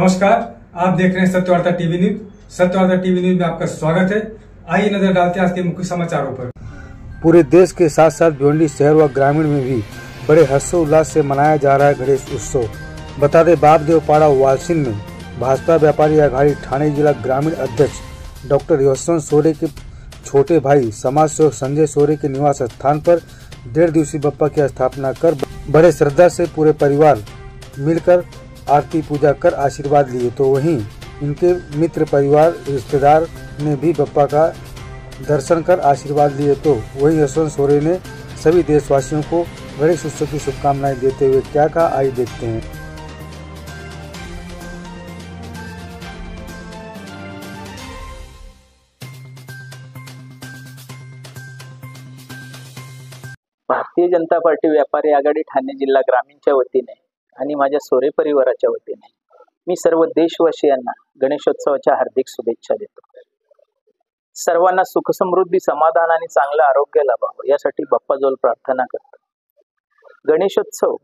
नमस्कार, आप देख रहे हैं Satyavarta TV news. Satyavarta TV news में आपका स्वागत है। आइए नजर डालते हैं आज के मुख्य समाचारों पर। पूरे देश के साथ साथ भिवंडी शहर व ग्रामीण में भी बड़े हर्षोल्लास से मनाया जा रहा है गणेश उत्सव। बता दें, बापदेवपाड़ा वालसिन में भाजपा व्यापारी अघाड़ी ठाणे जिला ग्रामीण अध्यक्ष डॉक्टर यशवंत सोरे के छोटे भाई समाज सेवक संजय सोरे के निवास स्थान पर 1.5 दिवसीय बप्पा की स्थापना कर बड़े श्रद्धा से पूरे परिवार मिलकर आरती पूजा कर आशीर्वाद लिए। तो वहीं इनके मित्र परिवार रिश्तेदार ने भी बप्पा का दर्शन कर आशीर्वाद लिए। तो वहीं यशवंत सोरे ने सभी देशवासियों को गणेश उत्सव की शुभकामनाएं देते हुए क्या कहा, आइए देखते हैं। भारतीय जनता पार्टी व्यापारी आघाडी ठाणे जिल्हा ग्रामीणच्या वतीने आणि माझ्या सोरे परिवाराच्या वतीने मी सर्व देशवासियांना गणेशोत्सवाच्या हार्दिक शुभेच्छा देतो। सर्वांना सुख समृद्धी समाधान आणि चांगलं आरोग्य लाभावं यासाठी बाप्पाजवळ प्रार्थना करतो। गणेशोत्सव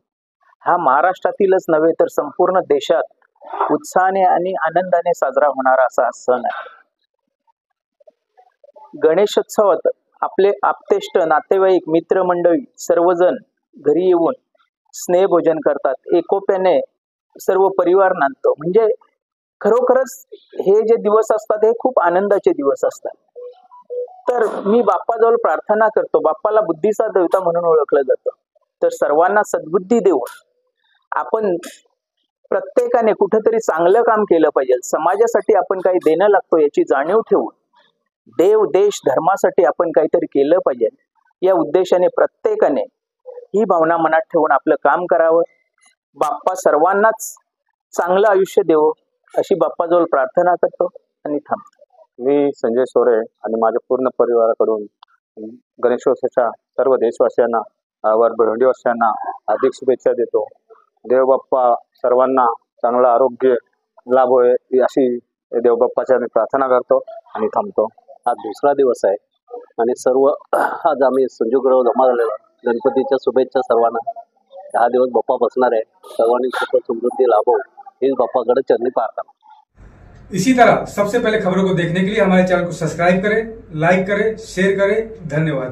हा महाराष्ट्रातीलच नव्हे तर संपूर्ण देशात उत्साहाने आणि आनंदाने साजरा होणारा असा सण आहे। गणेशोत्सवात आपले आप्तेष्ट नातेवाईक मित्रमंडळी सर्वजण घरी येऊन स्नेहभोजन करतात, एकोप्याने सर्व परिवार नांदतो। म्हणजे खरोखरच हे जे दिवस असतात हे खूप आनंदाचे दिवस असतात। तर मी बाप्पाजवळ प्रार्थना करतो, बाप्पाला बुद्धीचा देवता म्हणून ओळखलं जातं, तर सर्वांना सद्बुद्धी देऊन आपण प्रत्येकाने कुठेतरी चांगलं काम केलं पाहिजे। समाजासाठी आपण काही देणं लागतो याची जाणीव ठेवून देव देश धर्मासाठी आपण काहीतरी केलं पाहिजे या उद्देशाने प्रत्येकाने ही भावना मनात ठेवून आपलं काम करावं। बाप्पा सर्वांनाच चांगलं आयुष्य देवो अशी बाप्पाजवळ प्रार्थना करतो आणि थांबतो। मी संजय सोरे आणि माझ्या पूर्ण परिवाराकडून गणेशोत्सवाच्या सर्व देशवासियांना व भिवंडीवासियांना हार्दिक शुभेच्छा देतो। देव बाप्पा सर्वांना चांगलं आरोग्य लाभो अशी देवबाप्पाच्या प्रार्थना करतो आणि थांबतो। आज दुसरा दिवस आहे आणि सर्व आज आम्ही संजोगराव जमा झालेला गणपतीच्या शुभेच्छा सर्वांना। 10 दिवस बाप्पा बसणार आहे, सर्वांनी सुख समृद्धी लाभो हीच बाप्पाकडे चरणी प्रार्थना। इसी तरह सबसे पहले खबरों को देखने के लिए हमारे चैनल को सब्सक्राइब करें, लाइक करें, शेयर करें। धन्यवाद।